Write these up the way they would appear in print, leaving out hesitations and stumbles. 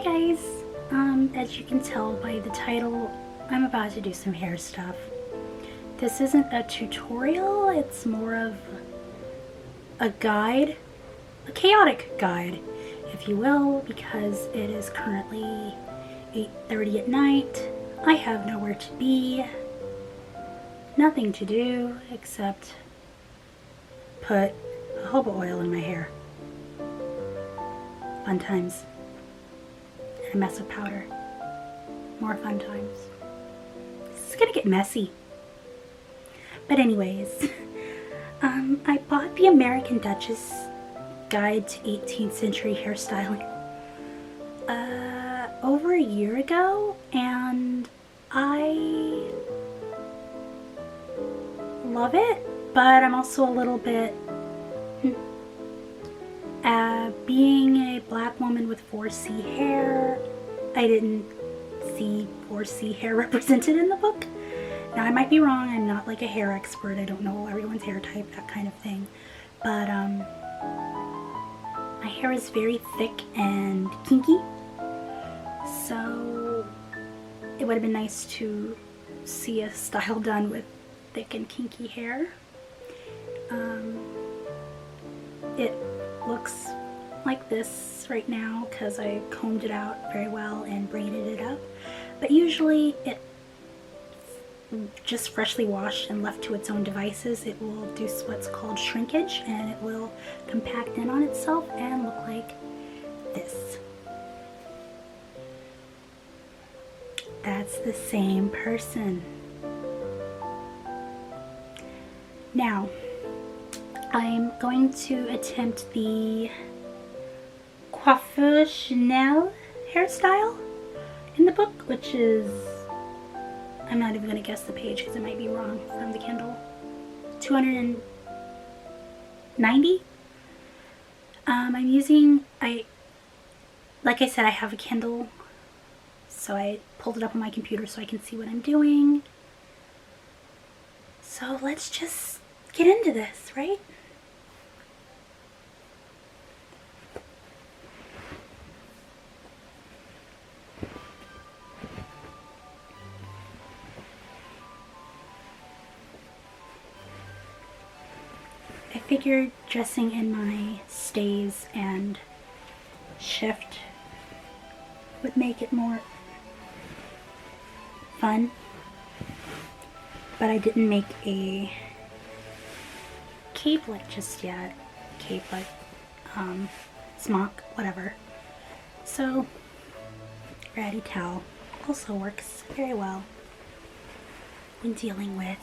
Hi guys! As you can tell by the title, I'm about to do some hair stuff. This isn't a tutorial, it's more of a guide, a chaotic guide, if you will, because it is currently 8:30 at night. I have nowhere to be, nothing to do except put jojoba oil in my hair. Fun times. And a mess of powder. More fun times. This is gonna get messy. But anyways, I bought the American Duchess Guide to 18th Century Hairstyling over a year ago, and I love it, but I'm also a little bit being a black woman with 4C hair, I didn't see 4C hair represented in the book. Now I might be wrong, I'm not like a hair expert, I don't know everyone's hair type, that kind of thing, but my hair is very thick and kinky, so it would have been nice to see a style done with thick and kinky hair. It looks like this right now because I combed it out very well and braided it up, but usually it just freshly washed and left to its own devices, it will do what's called shrinkage, and it will compact in on itself and look like this. That's the same person. Now I'm going to attempt the Coiffeur Chanel hairstyle in the book, which is, I'm not even going to guess the page because it might be wrong from the Kindle, 290. I'm using, like I said, I have a Kindle, so I pulled it up on my computer so I can see what I'm doing. So let's just get into this, right? I figured dressing in my stays and shift would make it more fun, but I didn't make a capelet just yet. Capelet, smock, whatever. So, ratty towel also works very well when dealing with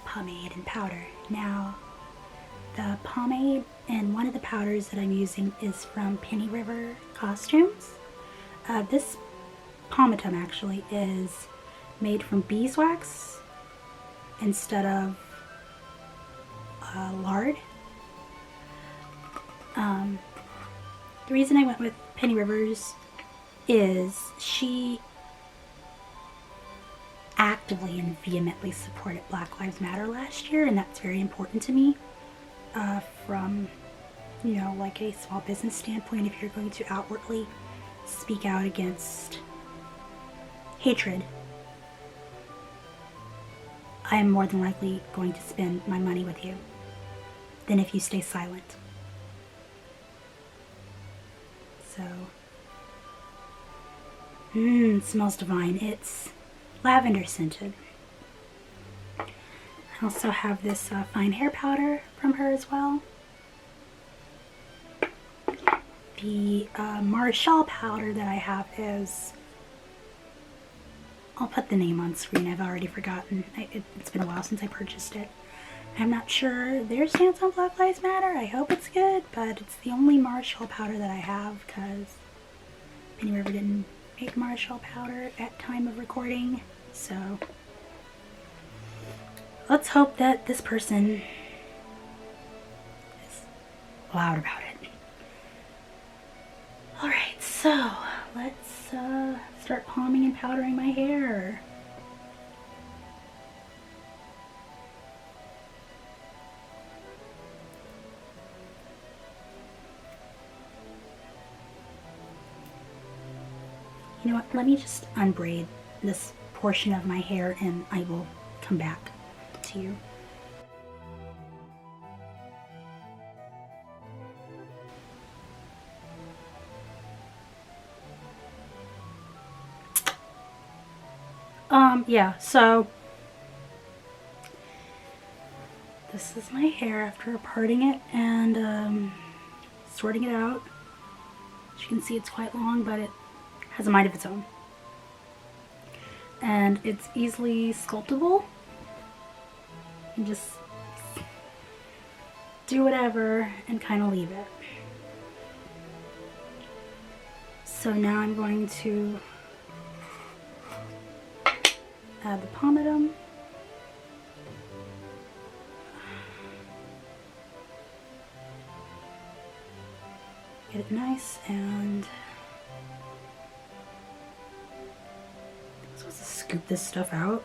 pomade and powder. Now, the pomade and one of the powders that I'm using is from Penny River Costumes. This pomatum actually is made from beeswax instead of lard. The reason I went with Penny Rivers is she actively and vehemently supported Black Lives Matter last year, and that's very important to me. From, you know, like a small business standpoint, if you're going to outwardly speak out against hatred, I am more than likely going to spend my money with you than if you stay silent. So, it smells divine. It's lavender scented. I also have this fine hair powder from her as well. The Marshall powder that I have is, I'll put the name on screen, I've already forgotten. It's been a while since I purchased it. I'm not sure their stance on Black Lives Matter. I hope it's good, but it's the only Marshall powder that I have because Penny River didn't make Marshall powder at time of recording, so let's hope that this person is loud about it. Alright, so let's start palming and powdering my hair. You know what? Let me just unbraid this portion of my hair and I will come back to you. Yeah, so this is my hair after parting it and sorting it out. As you can see, it's quite long, but it has a mind of its own. And it's easily sculptable. You just do whatever and kind of leave it. So now I'm going to add the pomatum. Get it nice, and I'm supposed to scoop this stuff out.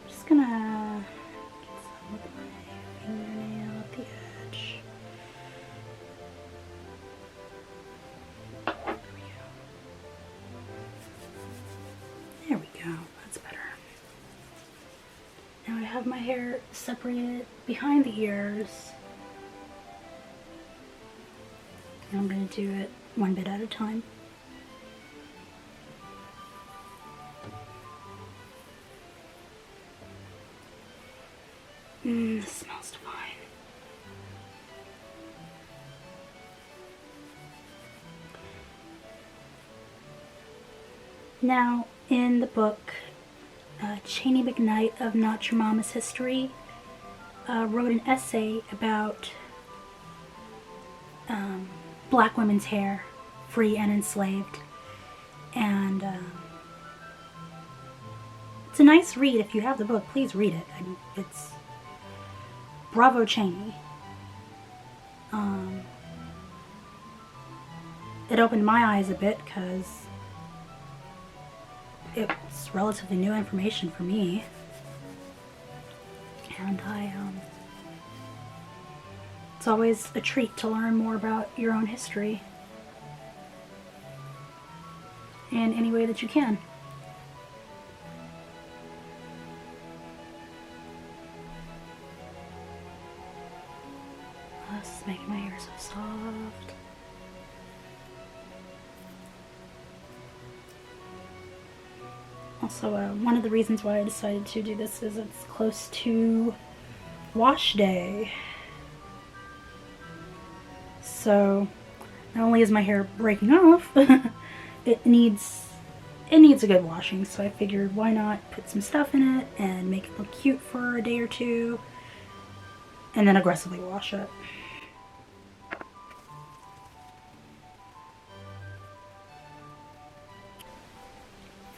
Just gonna get some with my fingernail at the edge. There we go. That's better. Now I have my hair separated behind the ears. And I'm going to do it one bit at a time. This smells divine. Now, in the book, Cheney McKnight of Not Your Mama's History wrote an essay about black women's hair, free and enslaved. And it's a nice read. If you have the book, please read it. I mean, it's bravo Cheney. It opened my eyes a bit because it's relatively new information for me, and it's always a treat to learn more about your own history in any way that you can. This is making my hair so soft. Also, one of the reasons why I decided to do this is it's close to wash day. So, not only is my hair breaking off, it needs a good washing. So I figured, why not put some stuff in it and make it look cute for a day or two, and then aggressively wash it.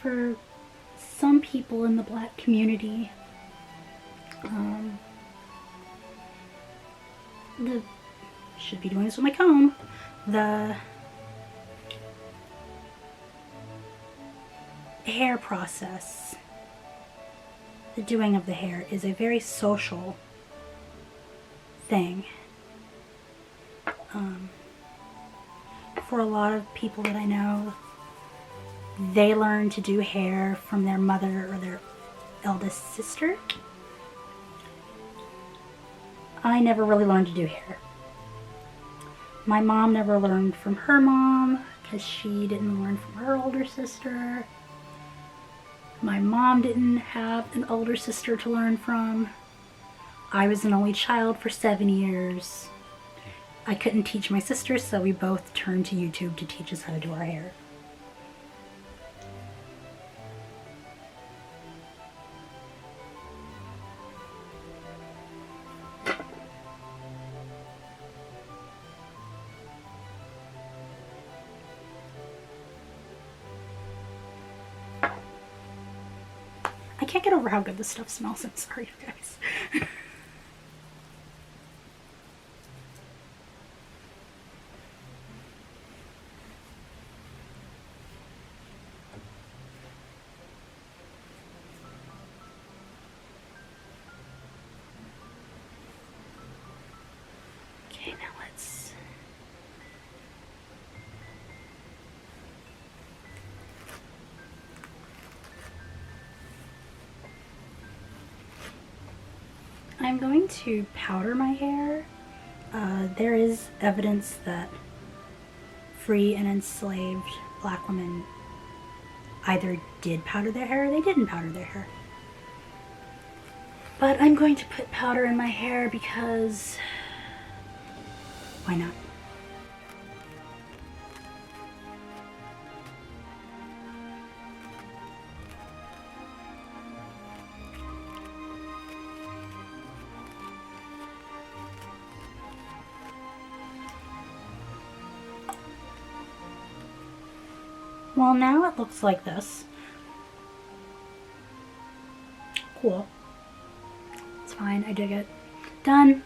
For some people in the black community, should be doing this with my comb, the hair process, the doing of the hair, is a very social thing. For a lot of people that I know, they learn to do hair from their mother or their eldest sister. I never really learned to do hair. My mom never learned from her mom because she didn't learn from her older sister. My mom didn't have an older sister to learn from. I was an only child for 7 years. I couldn't teach my sisters, so we both turned to YouTube to teach us how to do our hair. I can't get over how good this stuff smells. I'm sorry, you guys. I'm going to powder my hair. There is evidence that free and enslaved black women either did powder their hair or they didn't powder their hair. But I'm going to put powder in my hair because why not? Well, now it looks like this. Cool. It's fine, I dig it. Done.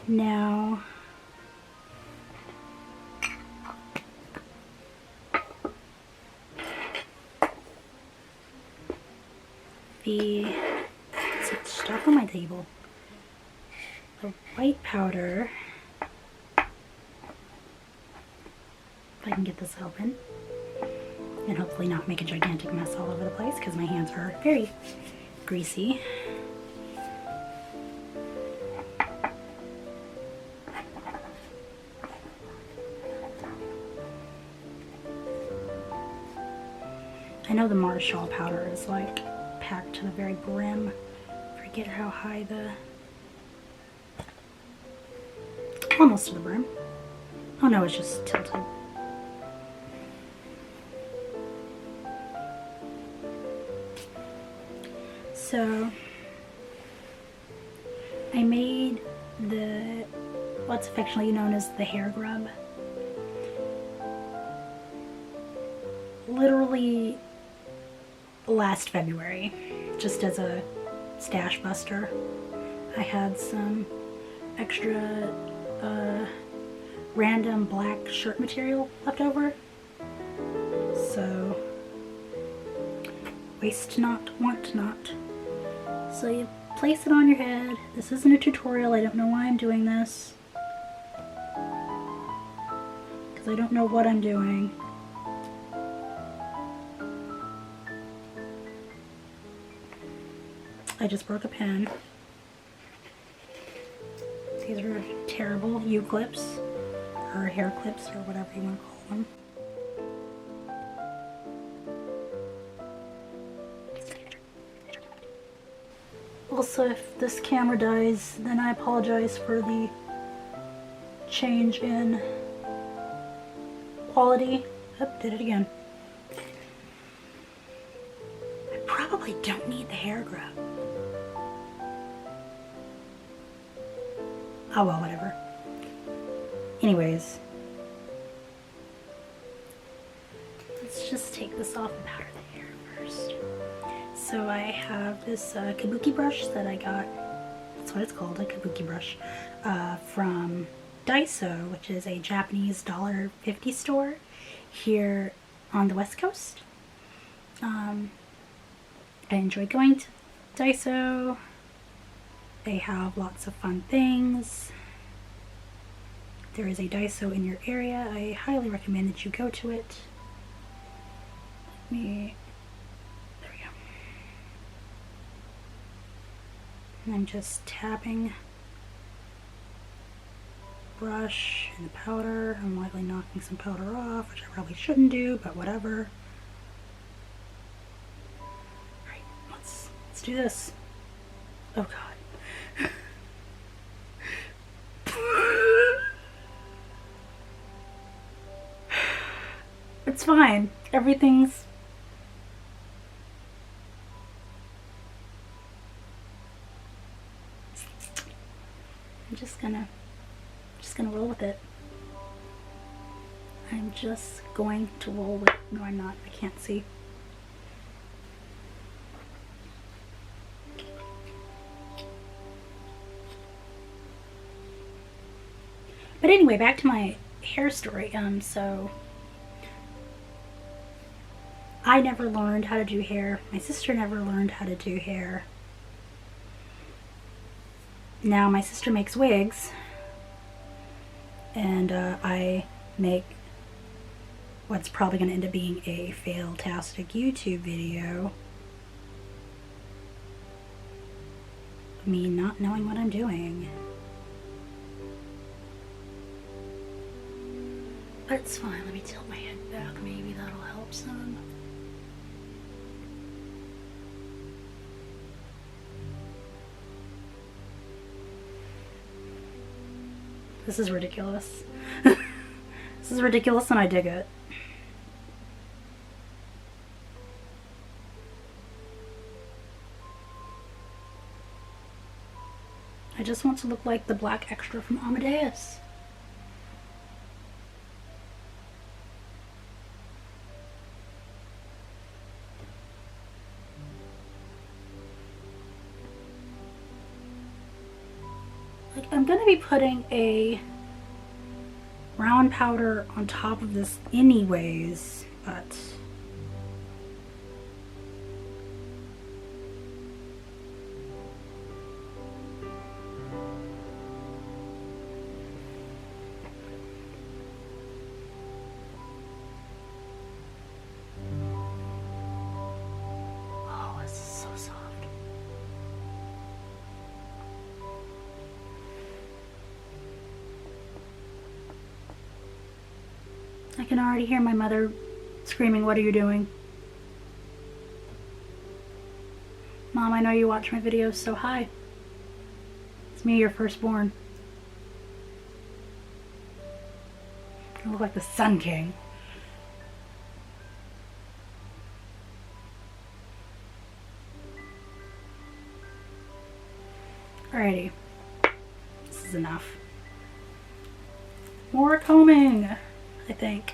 Now, it's stuck on my table. The white powder. If I can get this open and hopefully not make a gigantic mess all over the place because my hands are very greasy. I know the Marshall powder is like packed to the very brim. Forget how high almost to the brim. Oh no, it's just tilted. So I made what's affectionately known as the hair grub. Literally last February, just as a stash buster. I had some extra random black shirt material left over. So waste not, want not. So you place it on your head. This isn't a tutorial. I don't know why I'm doing this. Because I don't know what I'm doing. I just broke a pen. These are terrible U-clips, or hair clips, or whatever you want to call them. Also, if this camera dies, then I apologize for the change in quality. Oh, did it again. I probably don't need the hair grub. Oh well, whatever. Anyways, let's just take this off and powder the hair first. So I have this kabuki brush that I got, that's what it's called, a kabuki brush, from Daiso, which is a Japanese $1.50 store here on the West Coast. I enjoy going to Daiso. They have lots of fun things. There is a Daiso in your area. I highly recommend that you go to it. There we go. And I'm just tapping brush and the powder. I'm lightly knocking some powder off, which I probably shouldn't do, but whatever. Alright, let's do this. Oh god. It's fine. Everything's... I'm just gonna roll with it. I'm just going to roll with it. No, I'm not. I can't see. But anyway, back to my hair story. So I never learned how to do hair. My sister never learned how to do hair. Now my sister makes wigs, and I make what's probably going to end up being a fail-tastic YouTube video me not knowing what I'm doing. But it's fine. Let me tilt my head back. Maybe that'll help some. This is ridiculous. This is ridiculous and I dig it. I just want to look like the black extra from Amadeus. Like, I'm gonna be putting a brown powder on top of this anyways, but oh, this is so soft. I can already hear my mother screaming, "What are you doing?" Mom, I know you watch my videos, so hi. It's me, your firstborn. I look like the Sun King. Alrighty. This is enough. More combing, I think.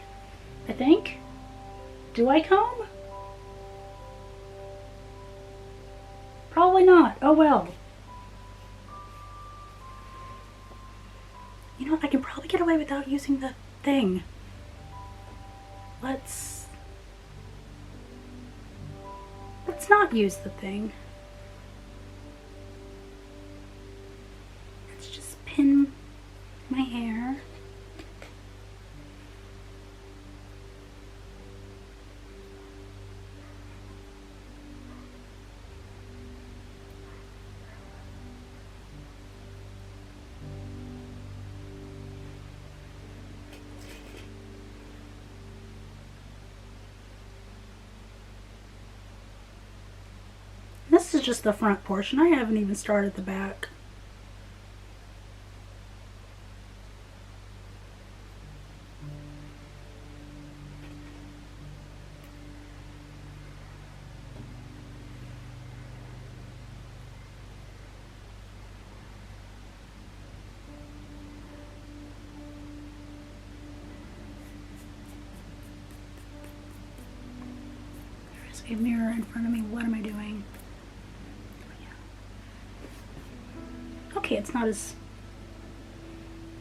Do I comb? Probably not. Oh well. You know what? I can probably get away without using the thing. Let's not use the thing. Let's just pin my hair. This is just the front portion. I haven't even started the back. There's a mirror in front of me. What am I doing? Okay, it's not as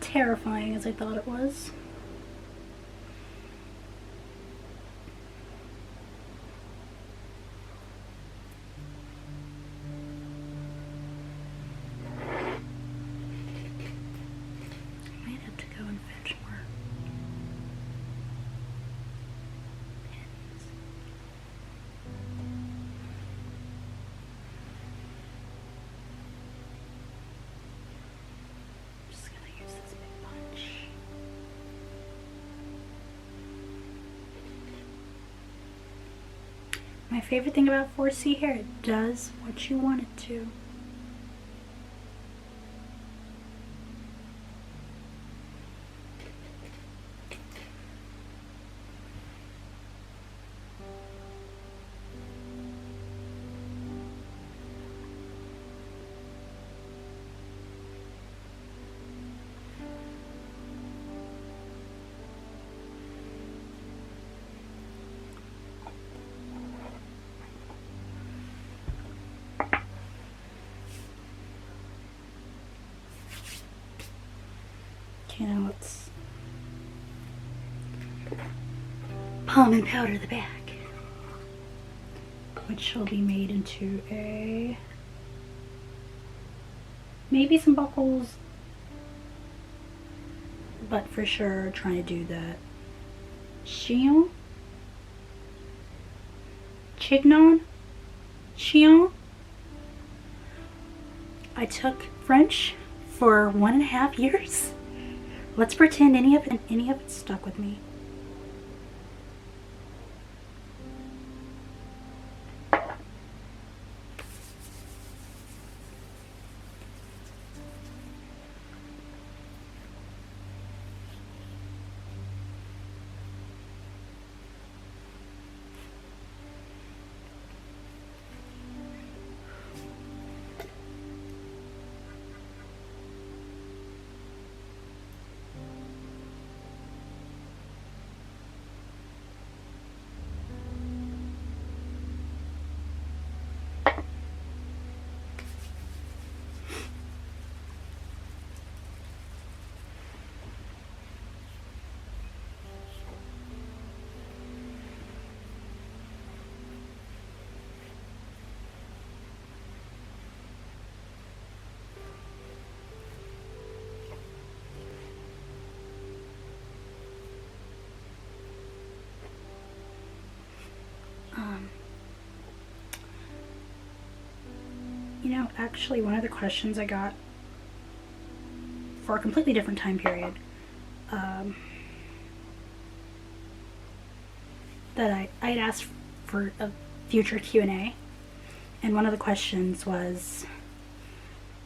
terrifying as I thought it was. I might have to go and fetch more pins. Just gonna use this big bunch. My favorite thing about 4C hair, it does what you want it to. Okay, now let's palm and powder the back, which will be made into a, maybe some buckles, but for sure trying to do the chignon, chignon. I took French for 1.5 years. Let's pretend any of it stuck with me. You know, actually, one of the questions I got for a completely different time period that I had asked for a future Q&A, and one of the questions was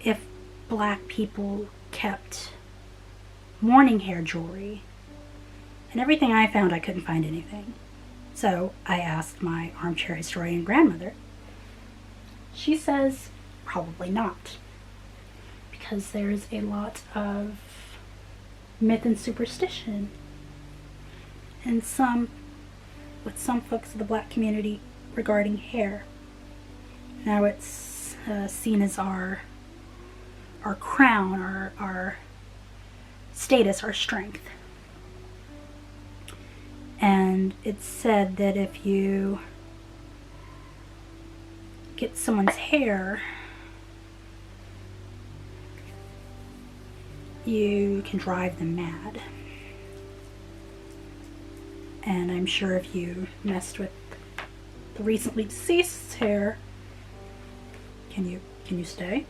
if black people kept mourning hair jewelry, and everything I found, I couldn't find anything. So I asked my armchair historian grandmother. She says probably not, because there's a lot of myth and superstition, and with some folks of the black community regarding hair. Now it's seen as our crown, our status, our strength. And it's said that if you get someone's hair, you can drive them mad. And I'm sure if you messed with the recently deceased's hair, can you stay?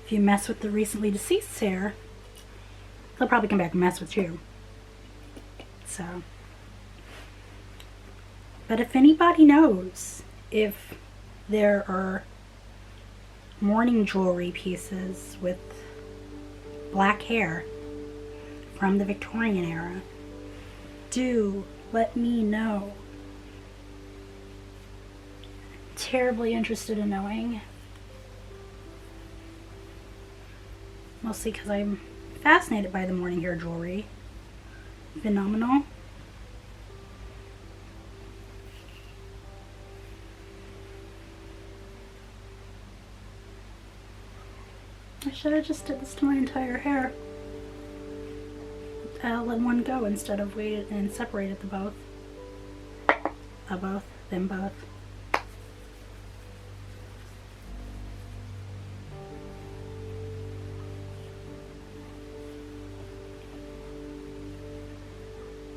If you mess with the recently deceased's hair, they'll probably come back and mess with you. So, but if anybody knows if there are mourning jewelry pieces with black hair from the Victorian era, do let me know. Terribly interested in knowing. Mostly because I'm fascinated by the mourning hair jewelry. Phenomenal. I should have just did this to my entire hair. Let one go instead of waited and separated the both. Them both.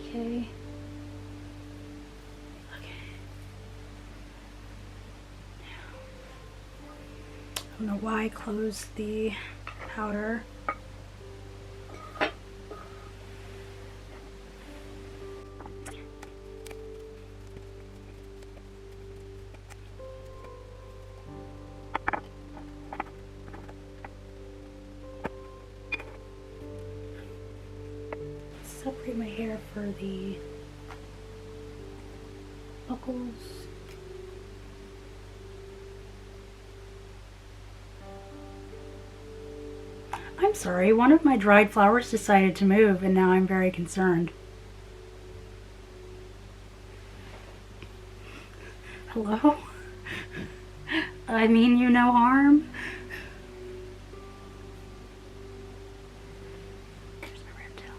Okay. I don't know why I closed the powder. Separate my hair for the buckles. I'm sorry, one of my dried flowers decided to move, and now I'm very concerned. Hello? I mean you no harm. There's my red tail.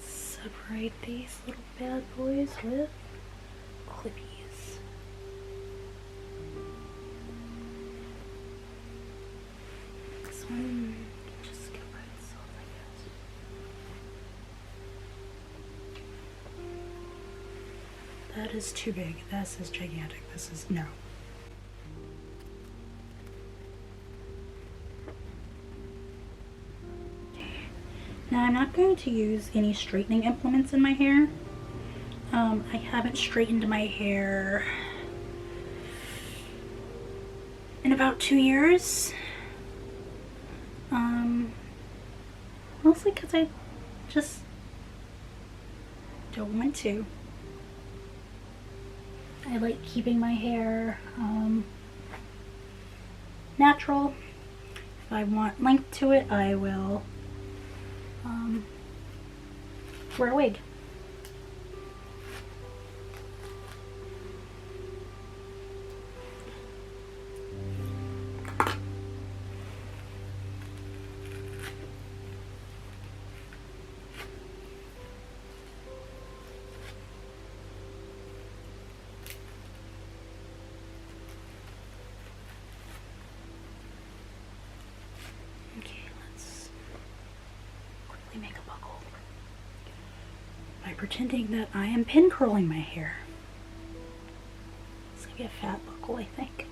Separate these little bad boys with clippies. This one can just go by itself, I guess. is too big. This is gigantic. This is no. Now I'm not going to use any straightening implements in my hair. I haven't straightened my hair in about 2 years. Mostly because I just don't want to. I like keeping my hair natural. If I want length to it, I will wear a wig. Make a buckle by pretending that I am pin curling my hair. It's gonna be a fat buckle, I think.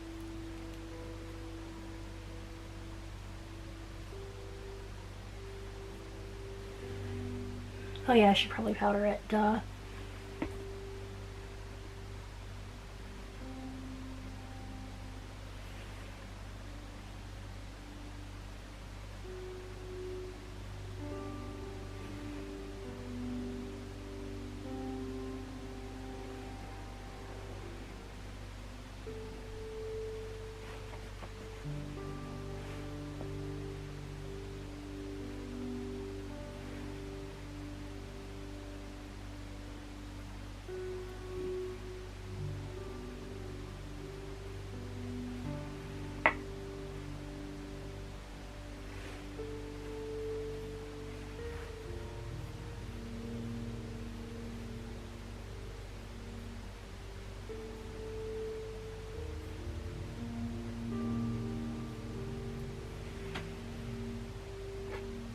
Oh yeah, I should probably powder it, duh.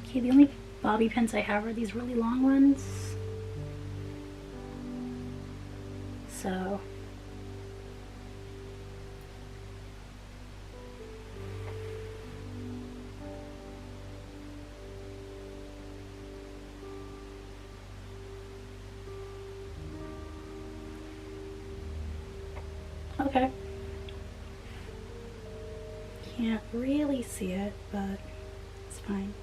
Okay, the only bobby pins I have are these really long ones. So okay. Can't really see it, but it's fine.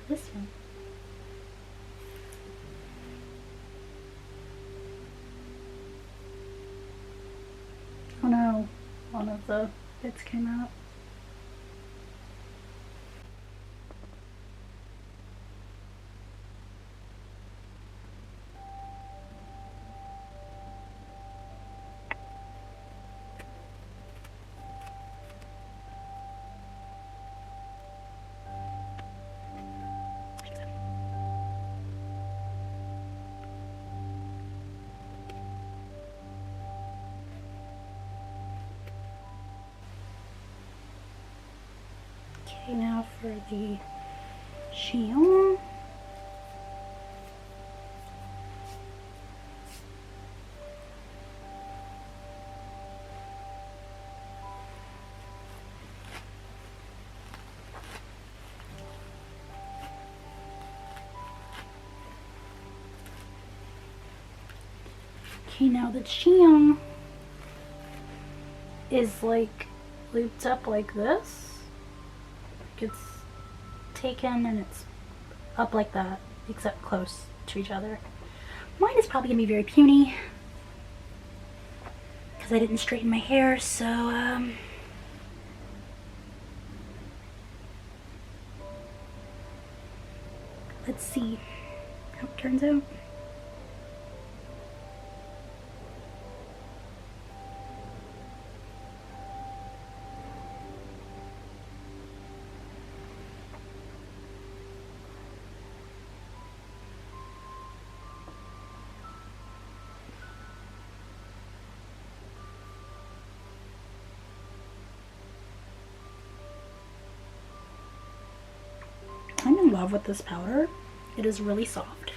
This one. Oh no, one of the bits came out. Okay, now for the chignon. Okay, now the chignon is like looped up like this. It's taken and it's up like that, except close to each other. Mine is probably gonna be very puny because I didn't straighten my hair, so let's see how it turns out. I'm in love with this powder. It is really soft.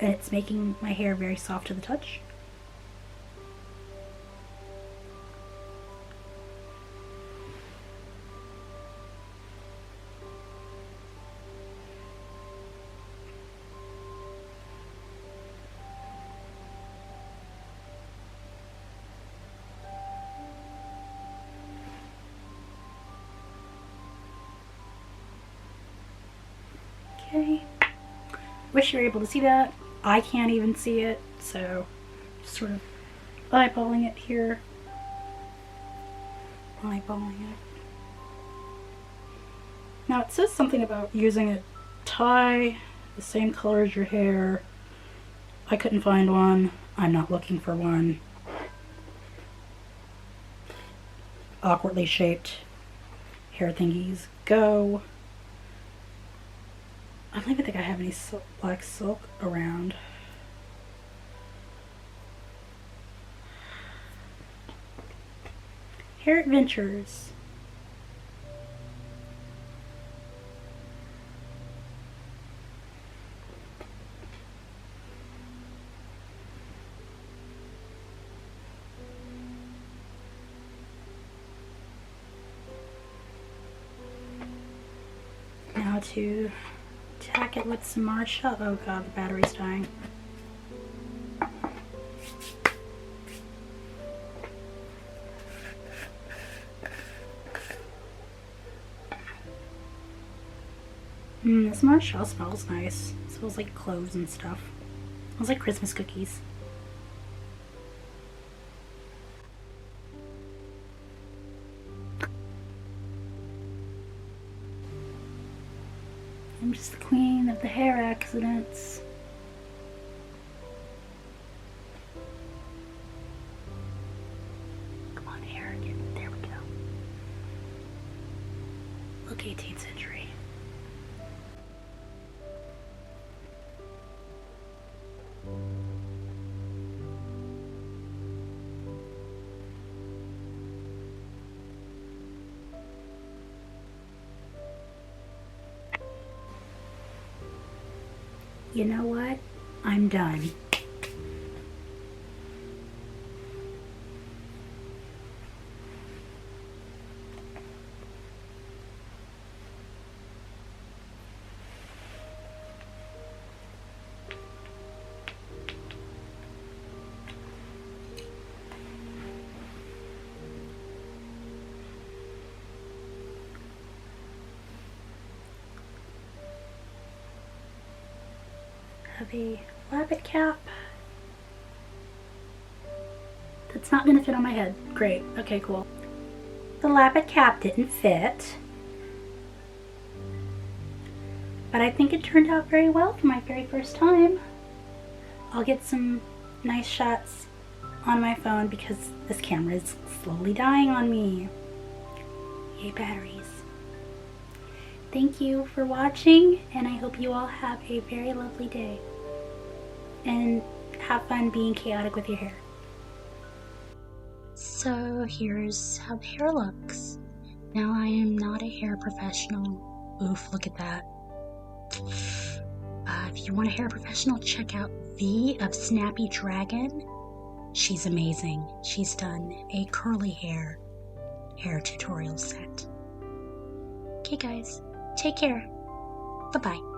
and it's making my hair very soft to the touch. Okay. Wish you were able to see that. I can't even see it, so just sort of eyeballing it here. Eyeballing it. Now it says something about using a tie the same color as your hair. I couldn't find one. I'm not looking for one. Awkwardly shaped hair thingies go. I don't even think I have any black silk around. Hair Adventures. Now to tack it with some Marcia. Oh god, the battery's dying. This Marcia smells nice. It smells like cloves and stuff. It smells like Christmas cookies. I'm just the queen of the hair accidents. Come on, hair again. There we go. Look, 18th century. You know what? I'm done. Have a lappet cap. That's not gonna fit on my head. Great. Okay, cool. The lappet cap didn't fit, but I think it turned out very well for my very first time. I'll get some nice shots on my phone because this camera is slowly dying on me. Yay, batteries. Thank you for watching, and I hope you all have a very lovely day. And have fun being chaotic with your hair. So here's how the hair looks. Now I am not a hair professional. Oof, look at that. If you want a hair professional, check out V of SnappyDragon. She's amazing. She's done a curly hair tutorial set. Okay guys, take care. Bye-bye.